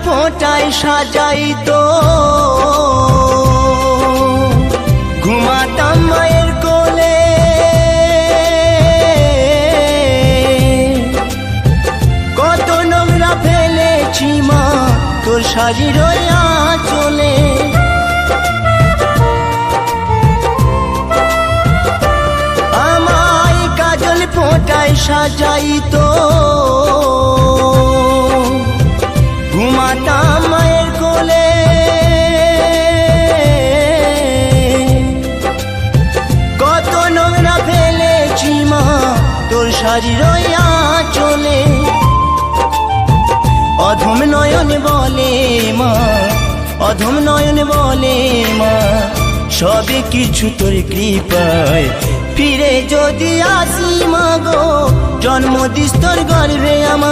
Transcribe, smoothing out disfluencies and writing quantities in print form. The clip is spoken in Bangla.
ফোঁটায় সাজাইতো ঘুমাতাম মায়ের কোলে। কত নোংরা ফেলেছি মা তোর শাড়ির আঁচলে। আমায় কাজল ফোঁটায় সাজাইতো ঘুমাতাম মায়ের কোলে। কত নোংরা ফেলেছি মা তোর শাড়ির আঁচলে। অধম নয়ন বলে মা, অধম নয়ন বলে মা, সবে কিছু তোর কৃপায় ফিরে যদি আসি মা গো, জন্ম দিস তোর গর্ভে আমার।